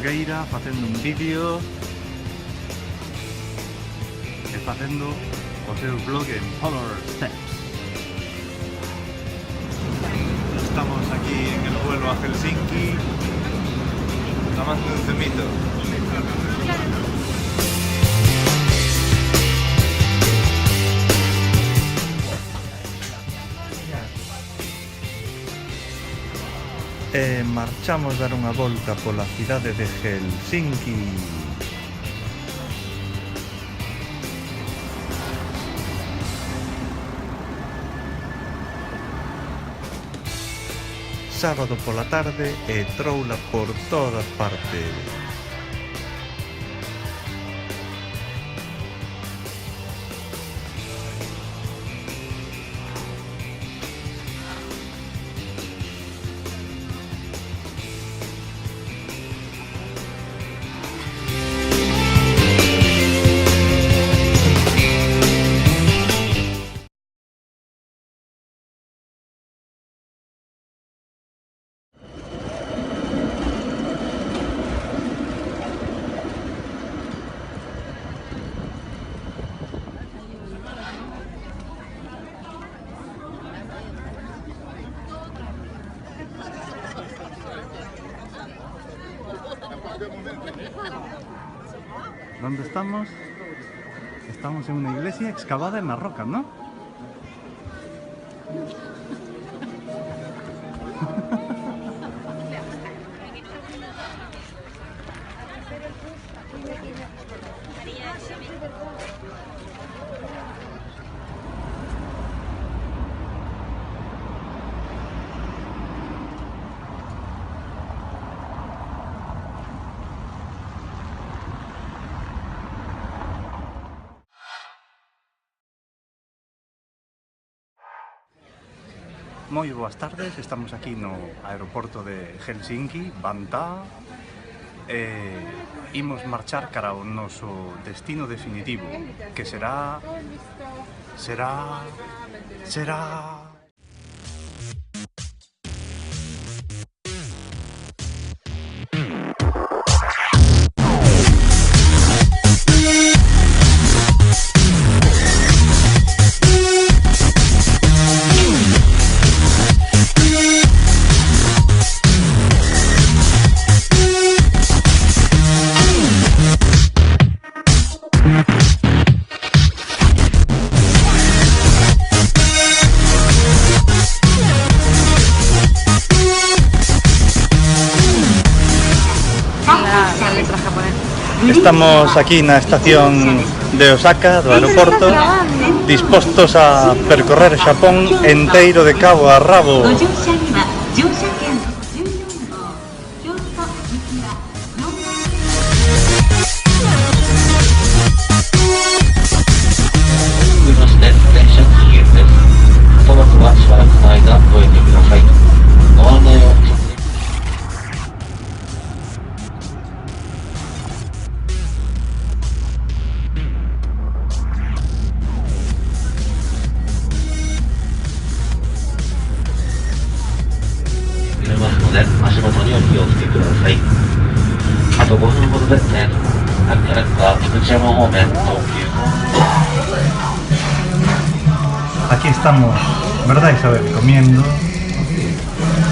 Nogueira facendo un vídeo e facendo o seu blog en Polar Steps. Estamos aquí en el vuelo a Helsinki, tomando un zumito. E marchamos dar unha volta pola cidade de Helsinki. Sábado pola tarde e troula por todas partes. ¿Dónde estamos? Estamos en una iglesia excavada en la roca, ¿no? Moi boas tardes, estamos aquí no aeroporto de Helsinki, Vantaa, e imos marchar cara ao noso destino definitivo, que será... Estamos aquí na estación de Osaka, do aeroporto, dispostos a percorrer Xapón enteiro de cabo a rabo. Aquí estamos, ¿verdad Isabel? Comiendo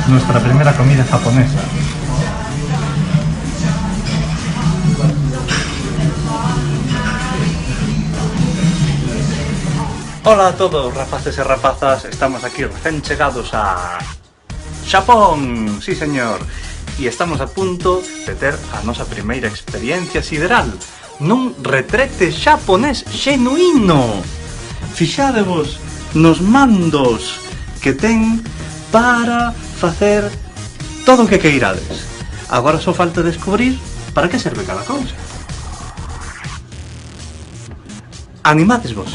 nuestra primera comida japonesa. Hola a todos, rapaces e rapazas, estamos aquí recién chegados a Xapón, sí señor, e estamos a punto de ter a nosa primeira experiencia sideral nun retrete xaponés xenuíno. Fixádevos nos mandos que ten para facer todo o que queirades. Agora só falta descubrir para que serve cada cousa. Animadesvos.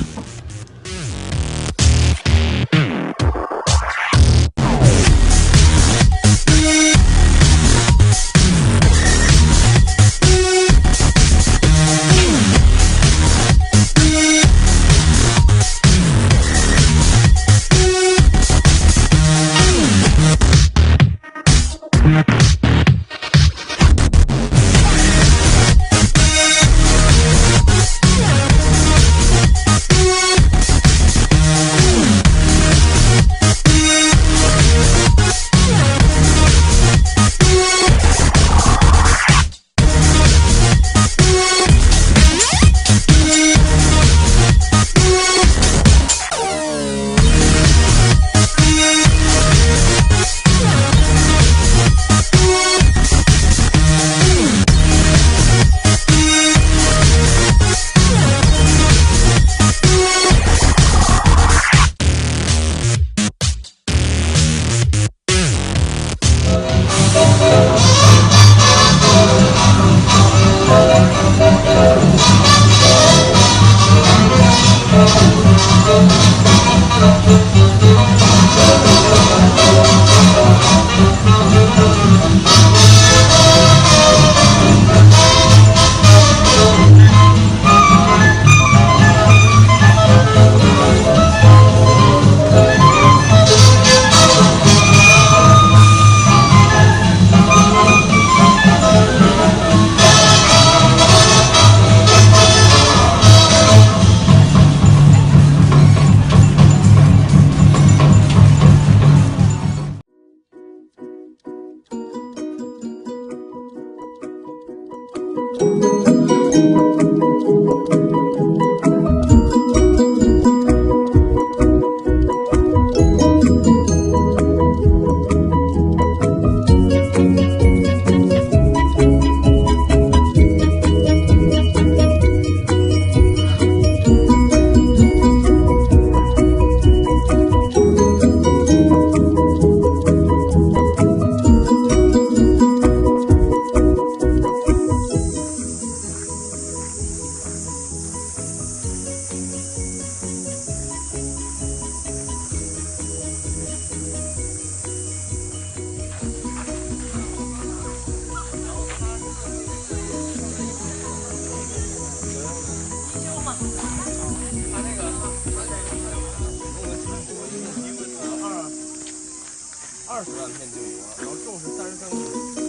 20万片就有了，然后重视33个人。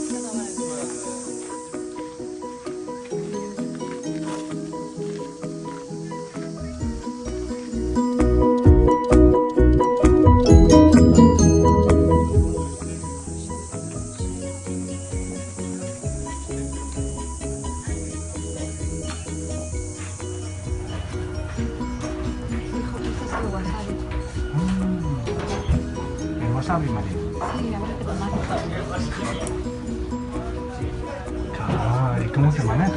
对对。El wasabi, María. Sí, a mí me tomate. ¿Y cómo se maneja?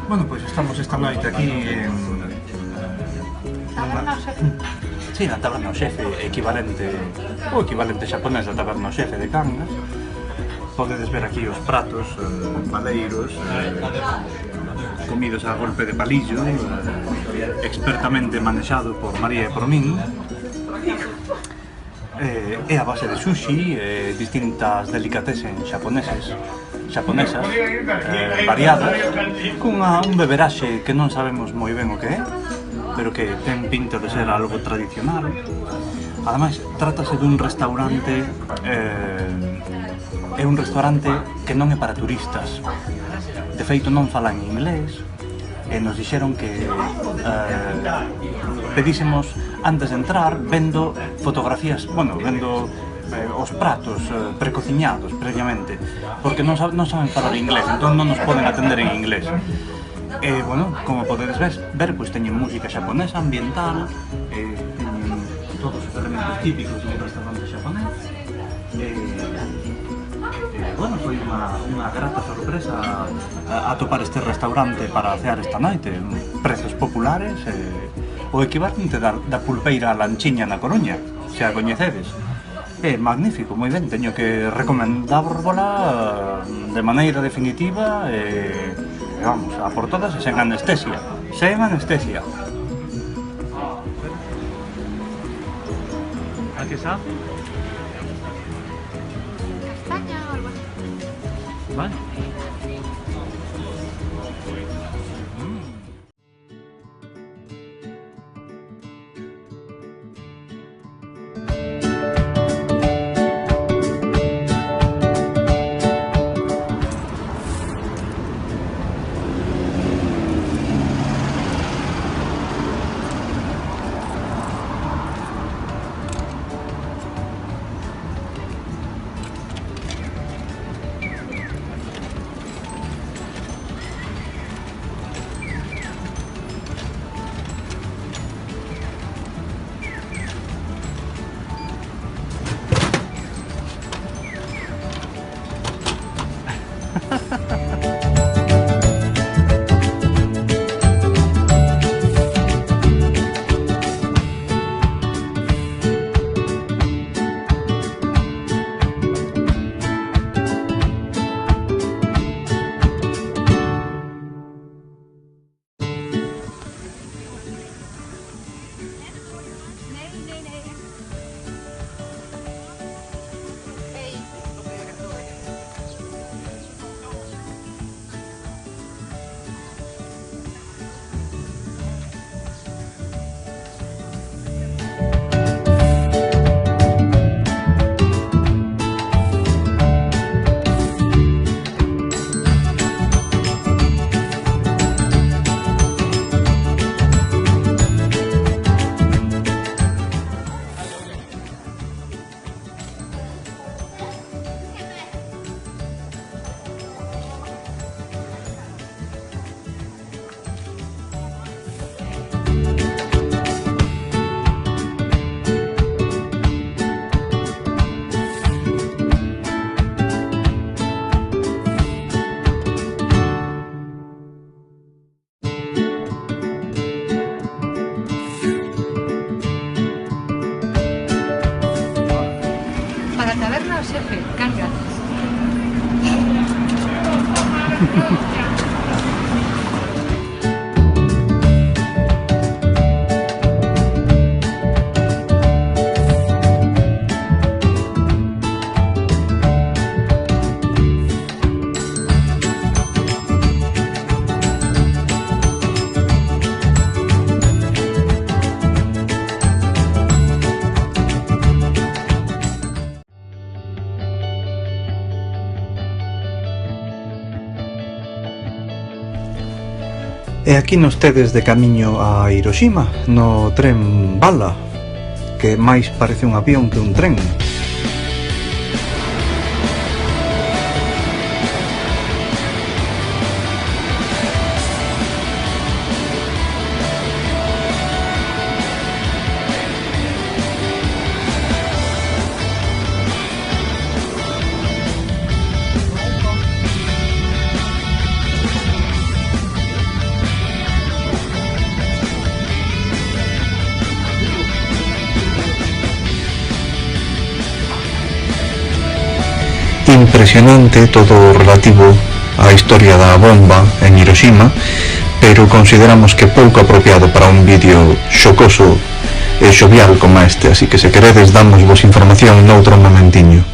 Bueno, pues estamos esta noite aquí en... Taberna ao xefe. Sí, na taberna ao xefe, o equivalente xaponés da taberna ao xefe de Cangas. Podedes ver aquí os pratos paleiros, comidos a golpe de palillo, expertamente manexado por María e por min. É a base de sushi, distintas delicatessen xaponesas, variadas, cunha un beberaxe que non sabemos moi ben o que é, pero que ten pinta de ser algo tradicional. Ademais, trátase dun restaurante, é un restaurante que non é para turistas. De feito, non falan inglés, e nos dixeron que pedísemos antes de entrar vendo fotografías, vendo os pratos precociñados previamente, porque non saben falar inglés, entón non nos poden atender en inglés. E, como podedes ver, pois teñen música xaponesa, ambiental, teñen todos os elementos típicos dun restaurante xaponés. Foi unha grata sorpresa atopar este restaurante para cear esta noite. Prezos populares, o equivalente da pulpeira a lanchiña na Coruña, se a coñecedes. É magnífico, moi ben, teño que recomendárvola de maneira definitiva e vamos, a por todas e sen anestesia. Sen anestesia. A que xa? Castaña o algo así. Vale. E aquí nos tedes de camiño a Hiroshima, no tren bala, que máis parece un avión que un tren. Impresionante todo o relativo á historia da bomba en Hiroshima, pero consideramos que pouco apropiado para un vídeo xocoso e xovial como este, así que se queredes damos vos información noutro momentiño.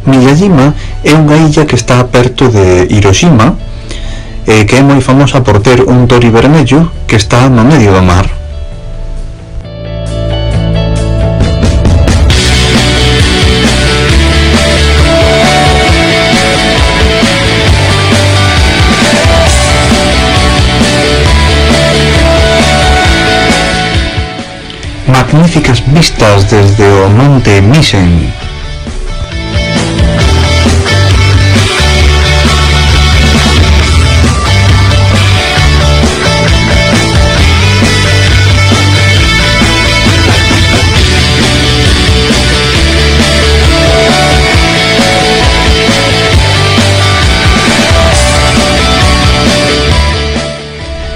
Miyajima é unha illa que está perto de Hiroshima e que é moi famosa por ter un tori vermello que está no medio do mar. Magníficas vistas desde o monte Misen.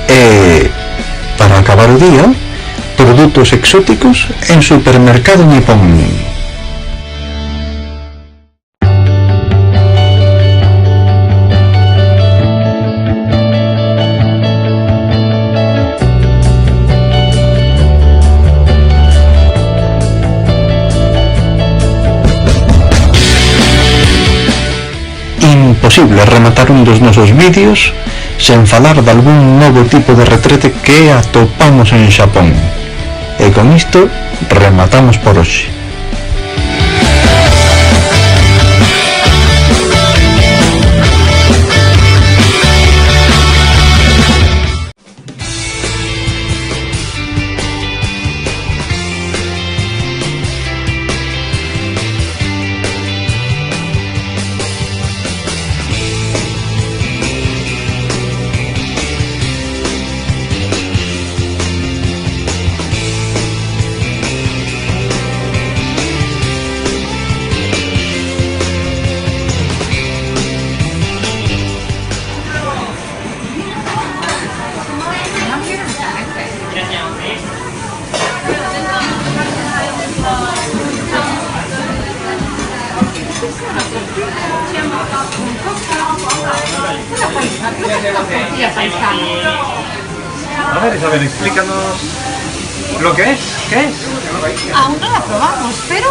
E para acabar o día, produtos exóticos en Supermercado Nippon. Imposible rematar un dos nosos vídeos sen falar de algún novo tipo de retrete que atopamos en Xapón. E con isto rematamos por hoxe. A ver, Isabel, explícanos lo que es. ¿Qué es? Aún no la probamos, pero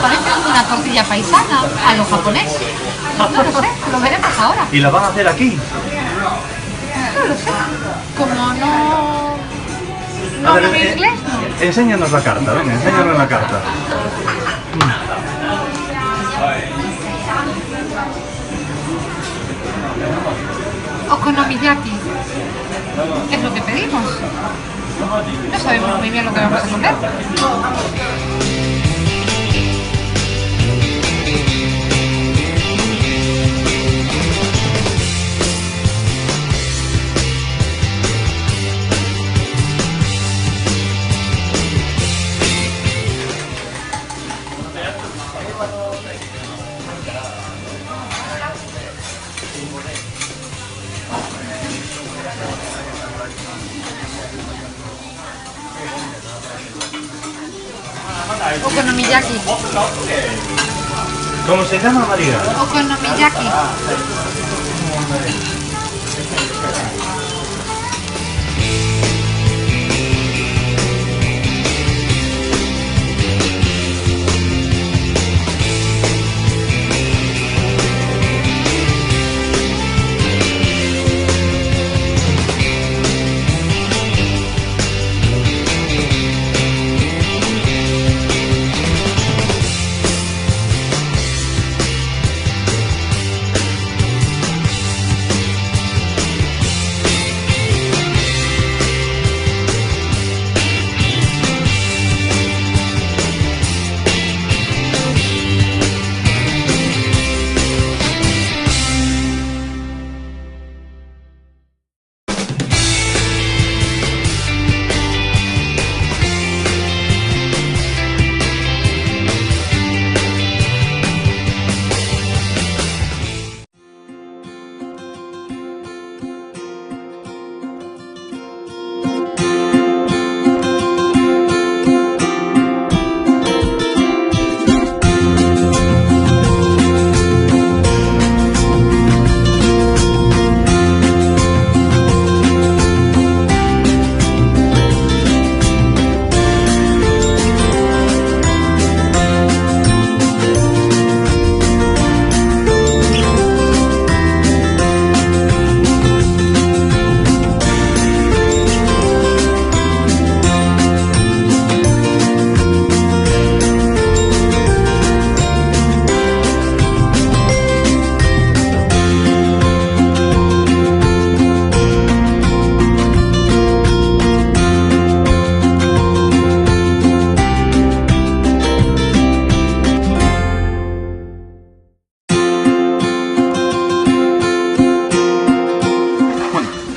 parece una tortilla paisana a lo japonés. No lo sé, lo veremos ahora. ¿Y la van a hacer aquí? No lo sé. Como no A ver, hablo inglés, no. Enséñanos la carta, venga, enséñanos la carta. Okonomiyaki. Es lo que pedimos. No sabemos muy bien lo que vamos a comer. Okonomiyaki. ¿Cómo se llama, María? Okonomiyaki.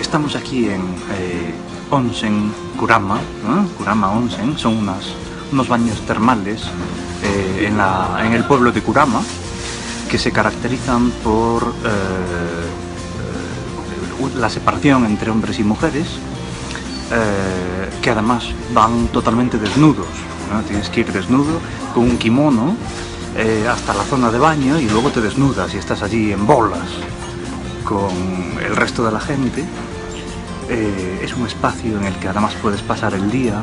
Estamos aquí en Onsen Kurama, ¿no? Kurama Onsen, son unos baños termales en el pueblo de Kurama, que se caracterizan por la separación entre hombres y mujeres, que además van totalmente desnudos, ¿no? Tienes que ir desnudo con un kimono hasta la zona de baño y luego te desnudas y estás allí en bolas con el resto de la gente. Es un espacio en el que además puedes pasar el día.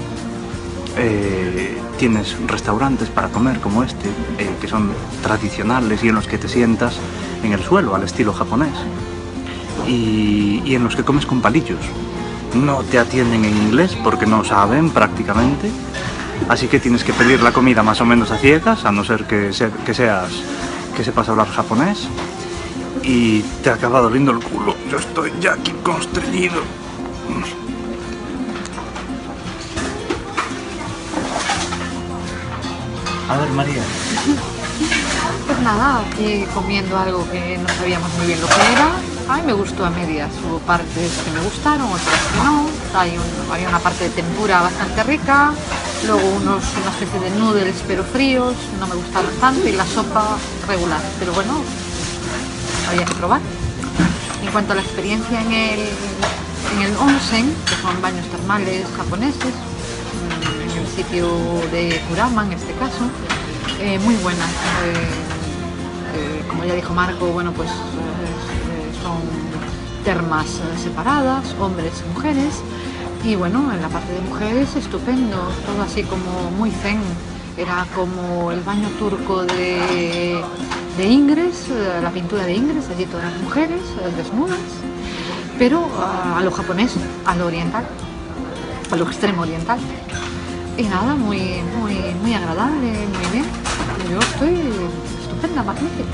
Tienes restaurantes para comer como este, que son tradicionales y en los que te sientas en el suelo al estilo japonés, y en los que comes con palillos. No te atienden en inglés porque no saben prácticamente, así que tienes que pedir la comida más o menos a ciegas, a no ser que sepas hablar japonés, y te acaba doliendo el culo. Yo estoy ya aquí constreñido. A ver, María. Pues nada, aquí comiendo algo que no sabíamos muy bien lo que era. A mí me gustó a medias, hubo partes que me gustaron, otras que no. Hay una parte de tempura bastante rica, luego una especie de noodles pero fríos, no me gustaron tanto, y la sopa regular, pero bueno, había que probar. En cuanto a la experiencia en el onsen, que son baños termales japoneses, en el sitio de Kurama en este caso, muy buena. Como ya dijo Marco, bueno, pues son termas separadas, hombres y mujeres, y bueno, en la parte de mujeres estupendo, todo así como muy zen. Era como el baño turco de Ingres, la pintura de Ingres, allí todas las mujeres desnudas, pero a lo japonés, a lo oriental, a lo extremo oriental. Y nada, muy agradable, muy bien. Yo estoy estupenda, magnífica.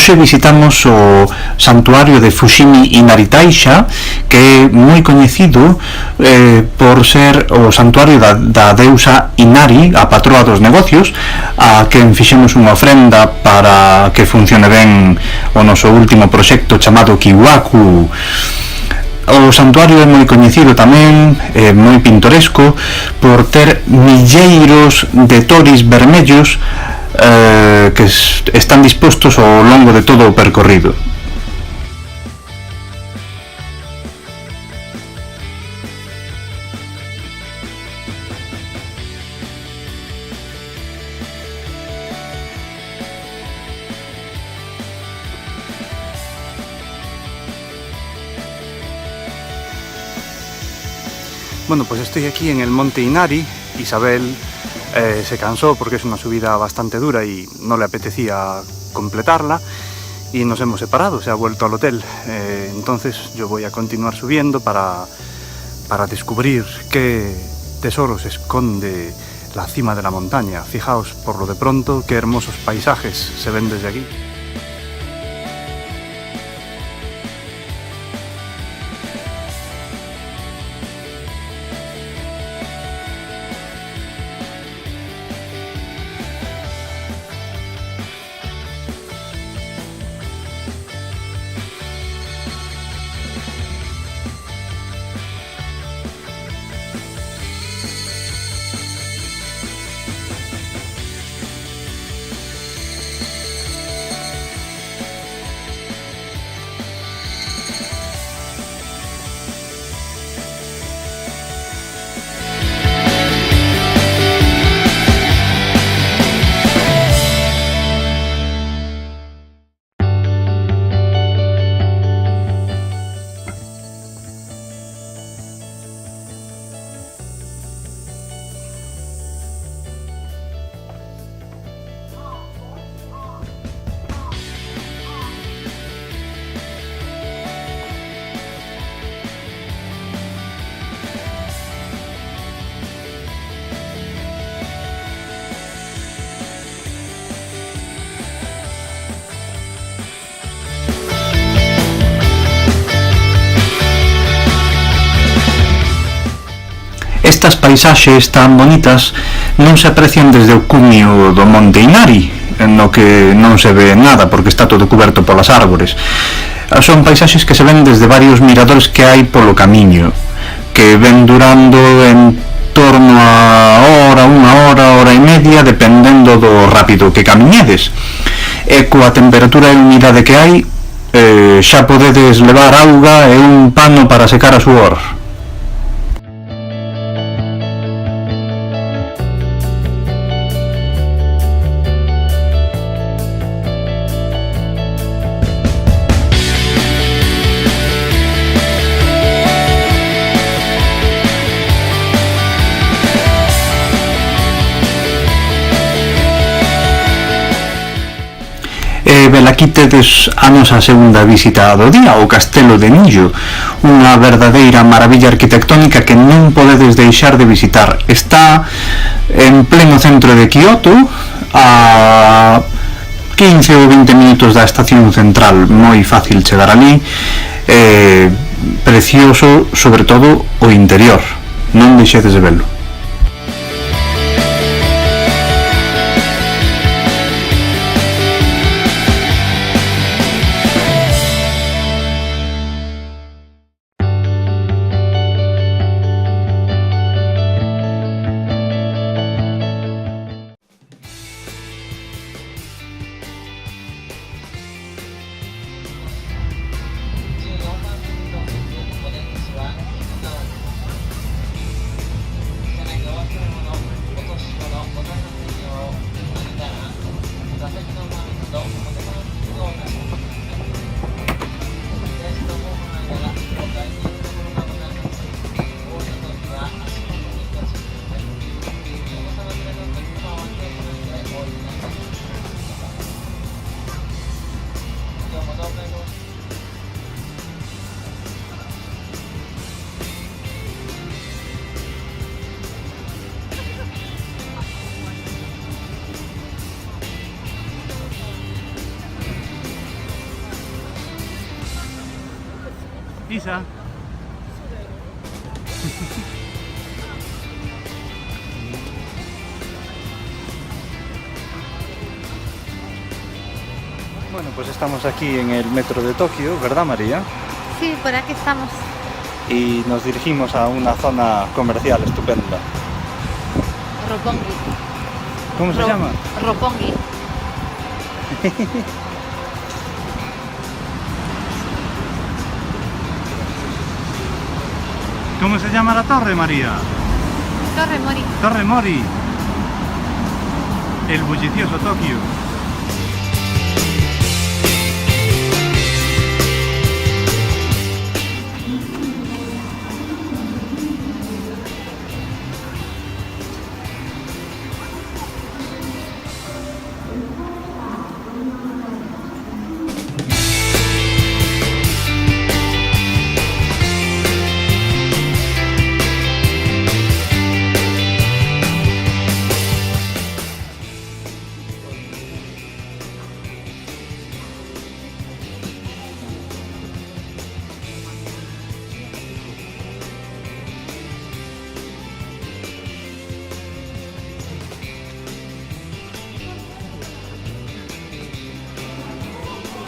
hoxe visitamos o santuario de Fushimi Inari Taisha, que é moi coñecido por ser o santuario da deusa Inari, a patroa dos negocios, a quen fixemos unha ofrenda para que funcione ben o noso último proxecto chamado Kiwaku. O santuario é moi coñecido tamén, moi pintoresco, por ter milleiros de toris vermellos que están dispostos ao longo de todo o percorrido. Bueno, pues estoy aquí en el monte Inari. Isabel se cansó porque es una subida bastante dura y no le apetecía completarla y nos hemos separado, se ha vuelto al hotel. Entonces yo voy a continuar subiendo para descubrir qué tesoros esconde la cima de la montaña. Fijaos por lo de pronto qué hermosos paisajes se ven desde aquí. Estas paisaxes tan bonitas non se aprecian desde o cumio do monte Inari, no que non se ve nada porque está todo cuberto polas árbores. Son paisaxes que se ven desde varios miradores que hai polo camiño, que ven durando en torno a unha hora e media, dependendo do rápido que camiñedes. E coa temperatura e humidade que hai, xa podedes levar auga e un pano para secar a suor. Aquí tedes a nosa segunda visita do día, o Castelo de Nillo, unha verdadeira maravilla arquitectónica que non podedes deixar de visitar. Está en pleno centro de Kioto, a 15 ou 20 minutos da estación central, moi fácil chegar ali, precioso, sobre todo o interior, non deixedes de velo. Isa. Bueno, pues estamos aquí en el metro de Tokio, ¿verdad, María? Sí, por aquí estamos. Y nos dirigimos a una zona comercial estupenda. Roppongi. ¿Cómo se llama? Roppongi. ¿Cómo se llama la torre, María? Torre Mori. Torre Mori. El bullicioso Tokio.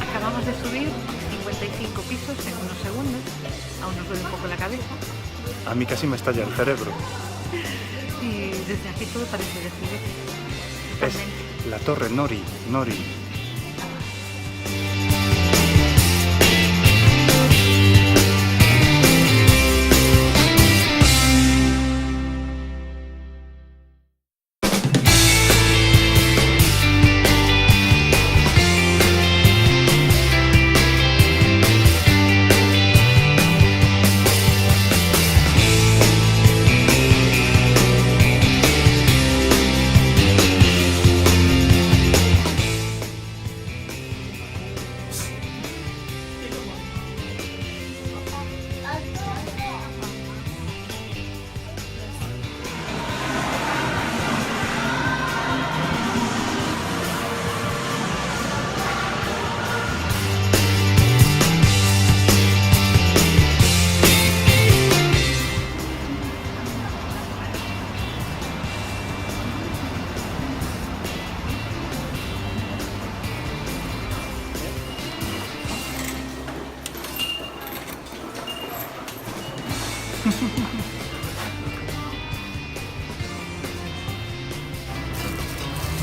Acabamos de subir 55 pisos en unos segundos. Aún nos duele un poco la cabeza. A mí casi me estalla el cerebro. Y desde aquí todo parece de juguete. Es la torre Nori.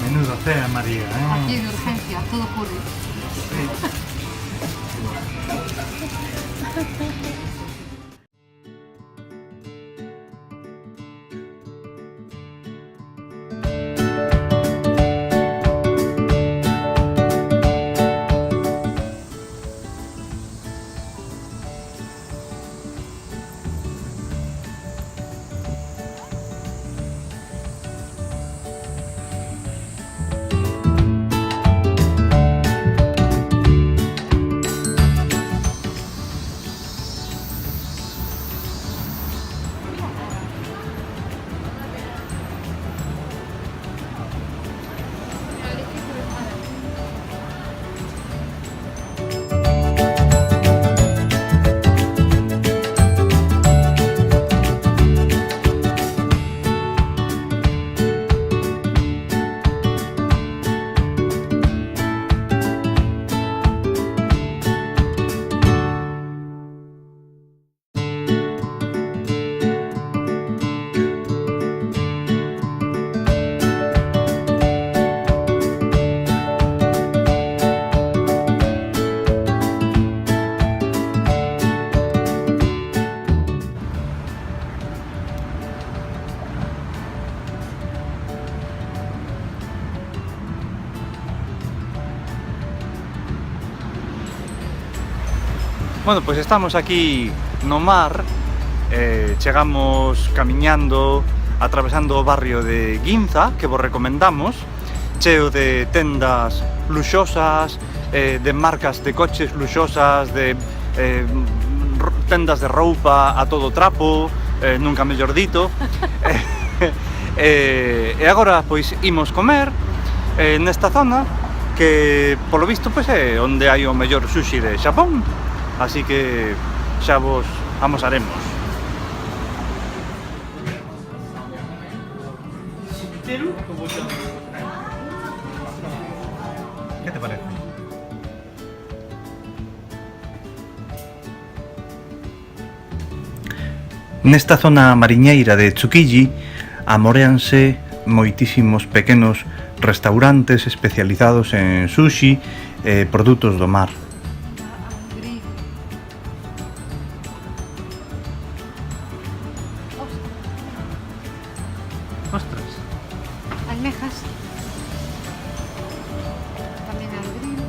Menudo cena, María, ¿eh? Aquí de urgencia, todo ocurre. Bueno, pues estamos aquí no mar, chegamos camiñando, atravesando o barrio de Ginza, que vos recomendamos, cheo de tendas luxosas, de marcas de coches luxosas, de tendas de roupa a todo trapo, nunca mellor dito. E agora pois imos comer nesta zona que polo visto pois é onde hai o mellor sushi de Xapón. Así que xa vos amosaremos. ¿Qué te parece? Nesta zona mariñeira de Tsukiji amoréanse moitísimos pequenos restaurantes especializados en sushi e produtos do mar. Ostras. Almejas. También al grill.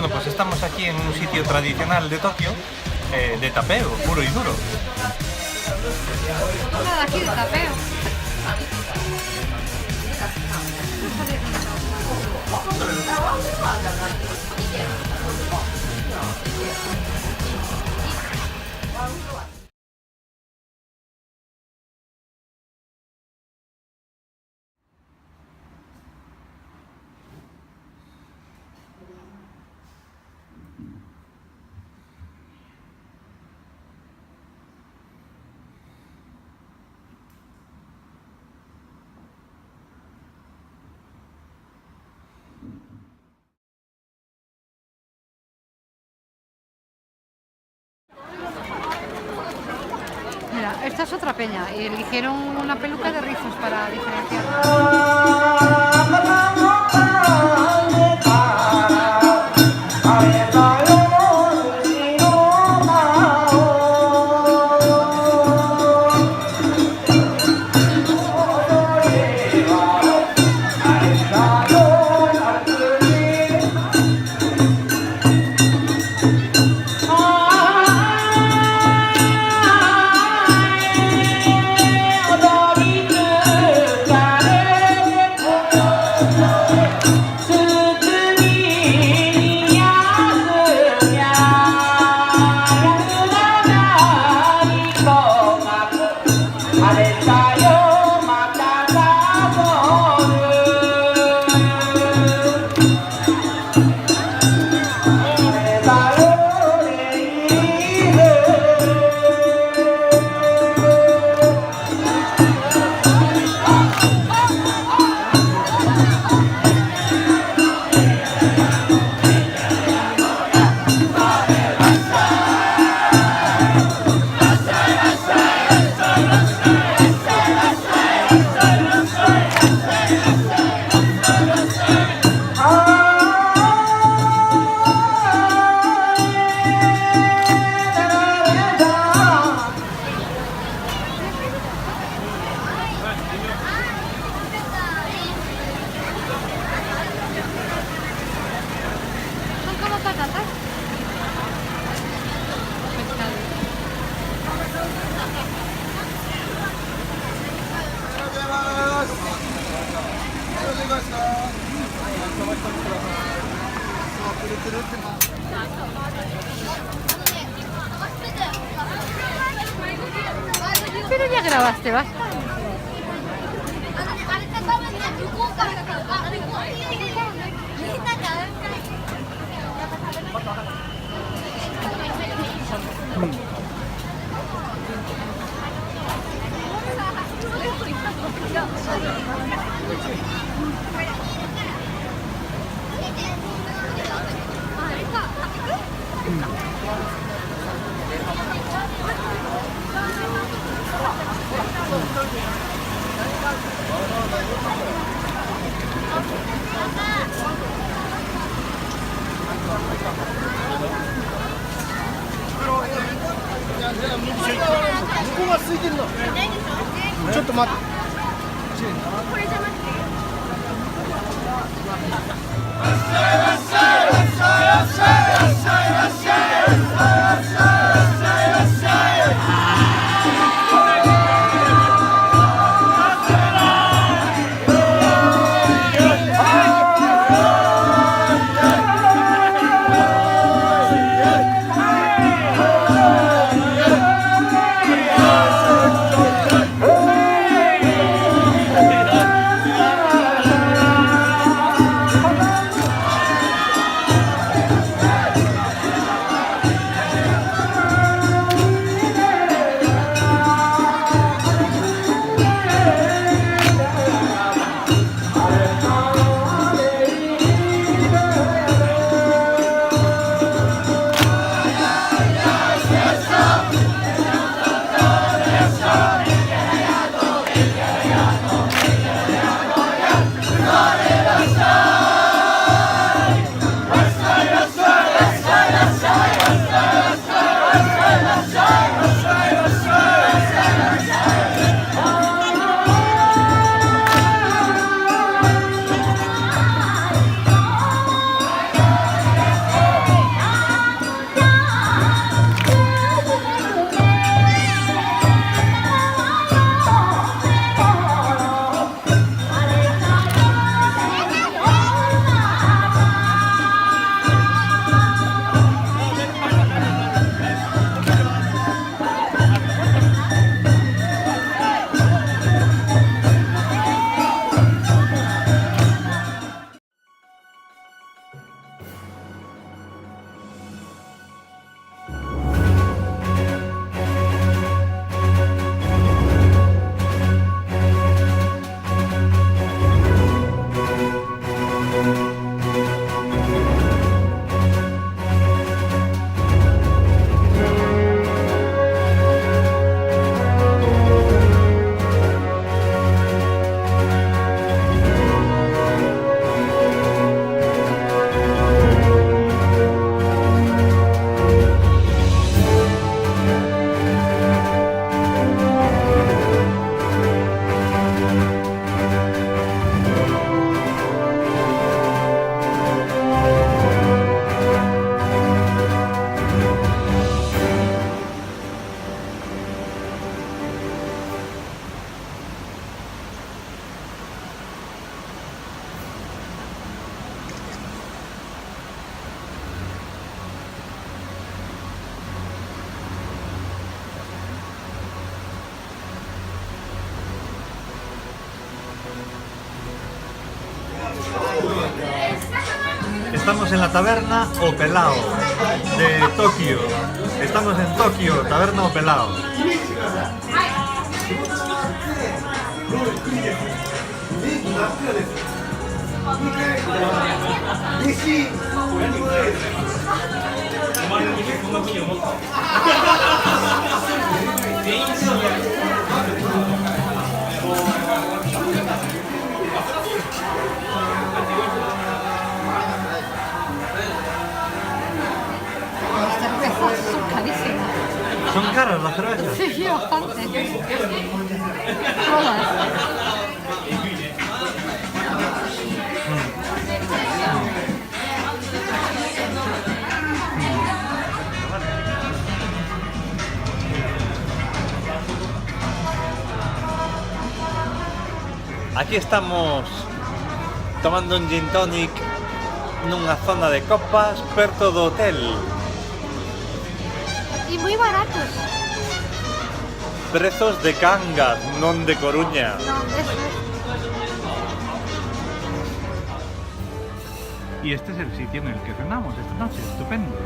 Bueno, pues estamos aquí en un sitio tradicional de Tokio, de tapeo, puro y duro. Nada, aquí de tapeo. Mira, esta es otra peña y eligieron una peluca de rizos para diferenciar. Son como patatas. Pero ya grabaste bastante. Estamos en la taberna O Pelao de Tokio. Estamos en Tokio, taberna O Pelao. Las cervezas son carísimas. ¿Son caras las cervezas? Sí, bastante. Todas. Aquí estamos tomando un gin tonic nunha zona de copas perto do hotel. Y muy baratos. Prezos de Cangas, non de Coruña. No, eso es. Y este es el sitio en el que cenamos esta noche, estupendo.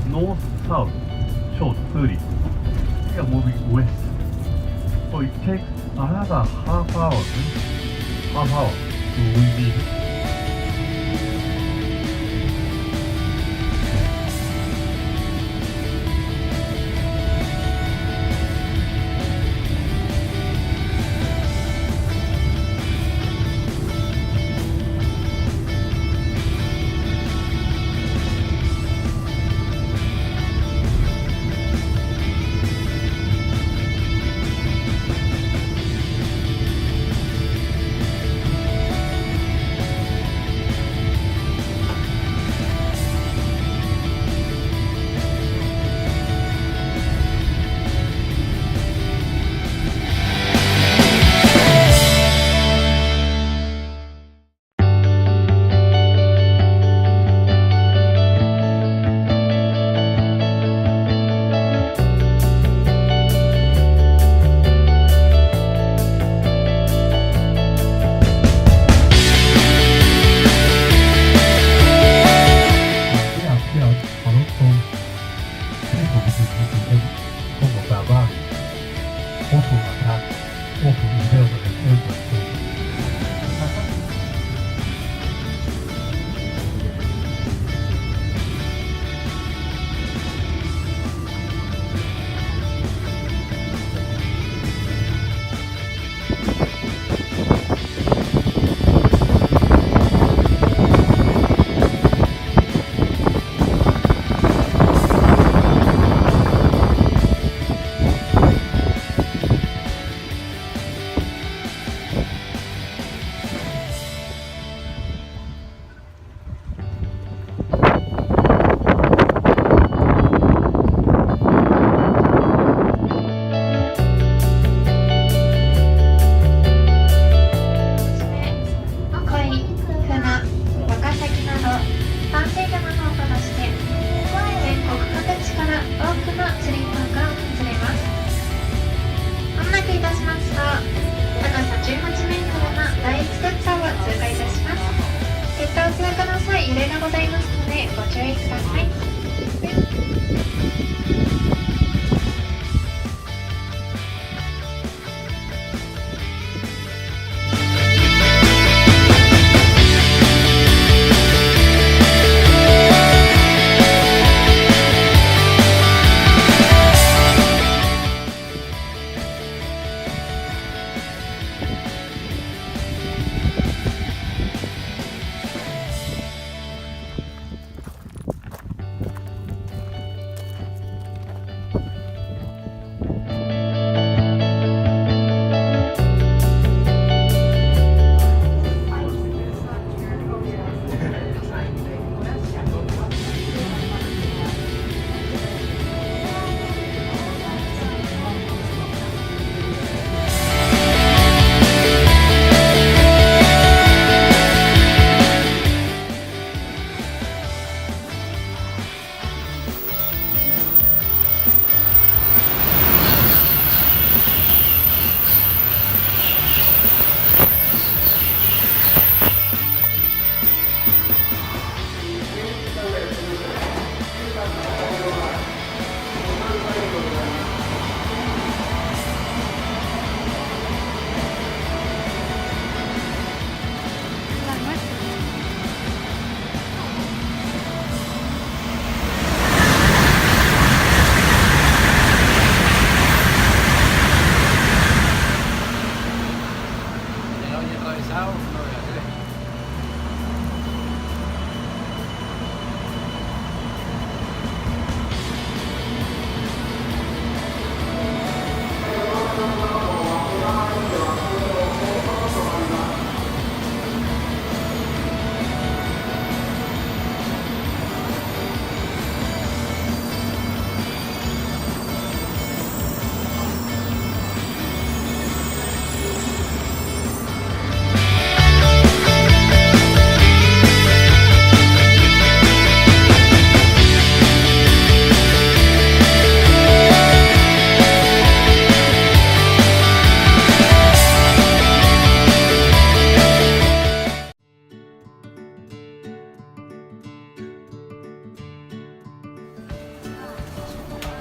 North, south, short 30. We are moving west. So it takes another half hour to Uibi.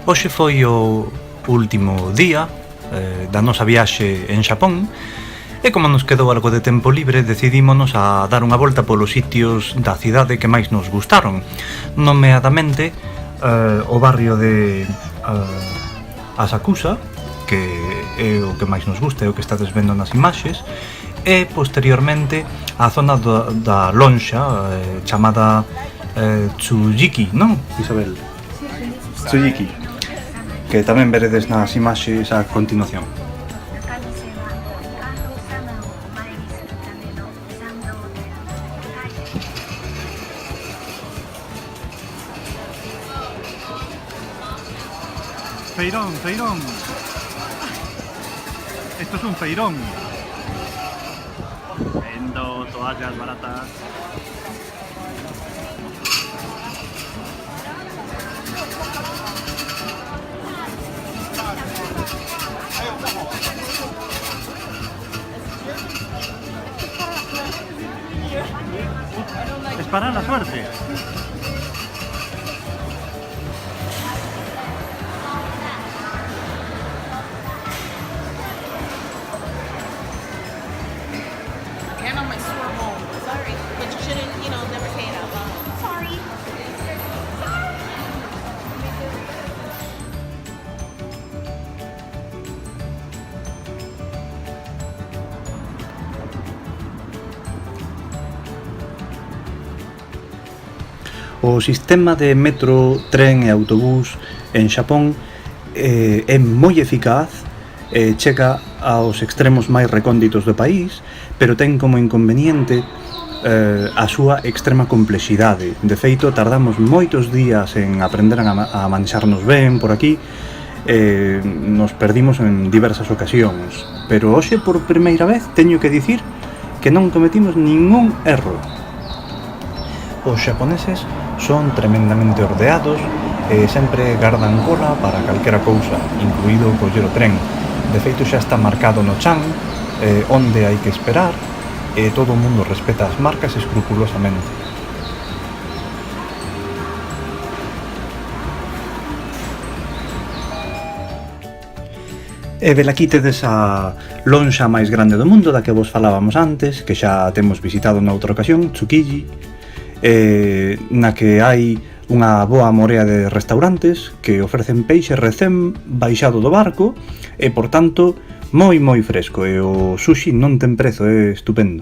Hoxe foi o último día da nosa viaxe en Xapón e como nos quedou algo de tempo libre decidímonos a dar unha volta polos sitios da cidade que máis nos gustaron, nomeadamente o barrio de Asakusa, que é o que máis nos gusta, é o que estades vendo nas imaxes, e posteriormente a zona da lonxa chamada Tsujiki, non, Isabel? Tsujiki, que tamén veredes nas imaxes a continuación. Feirón, feirón. Esto es un feirón. Vendo toallas baratas. Es para la suerte. And on my sore bone. Sorry. But you shouldn't, never say it out loud. Sorry. O sistema de metro, tren e autobús en Xapón é moi eficaz, chega aos extremos máis recónditos do país, pero ten como inconveniente a súa extrema complexidade. De feito, tardamos moitos días en aprender a manexarnos ben por aquí, nos perdimos en diversas ocasións, pero hoxe por primeira vez teño que dicir que non cometimos ningún erro. Os xaponeses son tremendamente ordeados e sempre gardan cola para calquera cousa, incluído coller o tren. De feito xa está marcado no chan onde hai que esperar e todo o mundo respeta as marcas escrupulosamente. E velaquí tedes a lonxa máis grande do mundo da que vos falábamos antes, que xa temos visitado noutra ocasión, Tsukiji, na que hai unha boa morea de restaurantes que ofrecen peixe recén baixado do barco e, por tanto, moi fresco, e o sushi non ten prezo, é estupendo.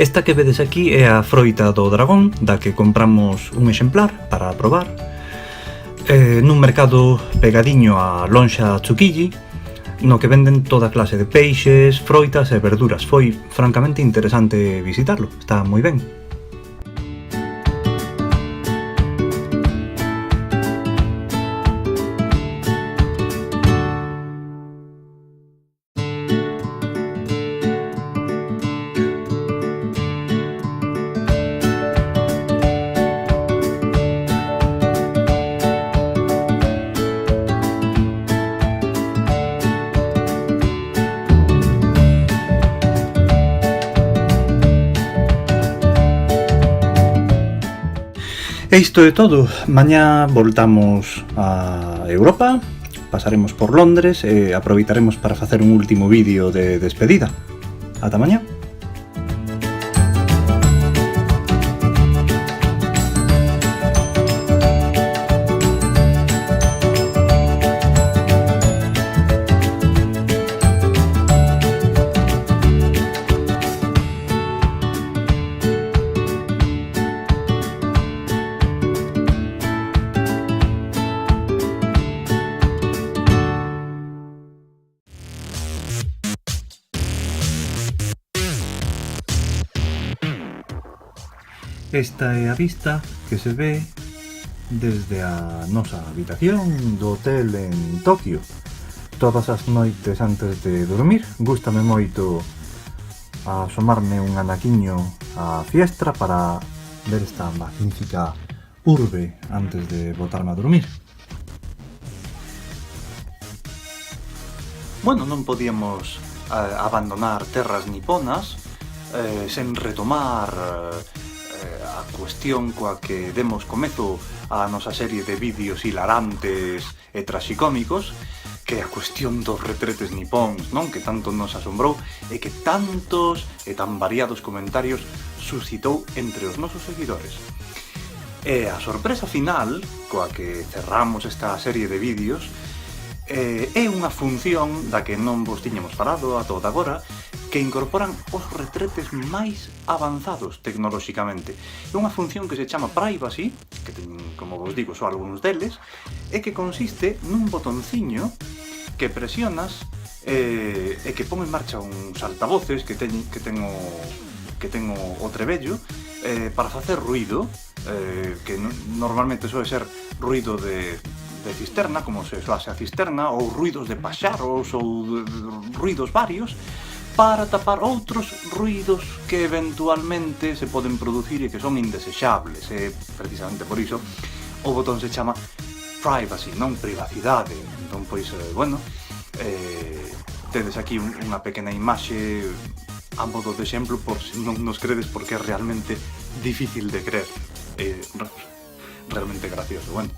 Esta que vedes aquí é a froita do dragón, da que compramos un exemplar para probar, nun mercado pegadiño á lonxa Tsukiji, no que venden toda clase de peixes, froitas e verduras. Foi francamente interesante visitarlo, está moi ben. E isto é todo. Mañá voltamos a Europa, pasaremos por Londres e aproveitaremos para facer un último vídeo de despedida. Ata mañá. Esta é a vista que se ve desde a nosa habitación do hotel en Tokio. Todas as noites antes de dormir gústame moito asomarme un anaquiño á fiestra para ver esta magnífica urbe antes de botarme a dormir. Bueno, non podíamos abandonar terras niponas sen retomar a cuestión coa que demos comezo a nosa serie de vídeos hilarantes e traxicómicos, que é a cuestión dos retretes nipóns, non? Que tanto nos asombrou e que tantos e tan variados comentarios suscitou entre os nosos seguidores. E a sorpresa final, coa que cerramos esta serie de vídeos, é unha función da que non vos tiñamos falado a toda agora, que incorporan os retretes máis avanzados tecnolóxicamente. É unha función que se chama Privacy, que ten, como vos digo, só algúns deles, e que consiste nun botonciño que presionas e que pon en marcha uns altavoces que ten o trebello para facer ruido, que normalmente soe ser ruido de cisterna, como se soase a cisterna, ou ruidos de paxaros, ou ruidos varios, para tapar outros ruidos que eventualmente se poden producir e que son indesexables. E precisamente por iso o botón se chama Privacy, non privacidade. Entón, pois, bueno, tedes aquí unha pequena imaxe a modo de exemplo, por se non nos credes, porque é realmente difícil de creer. Realmente gracioso, bueno.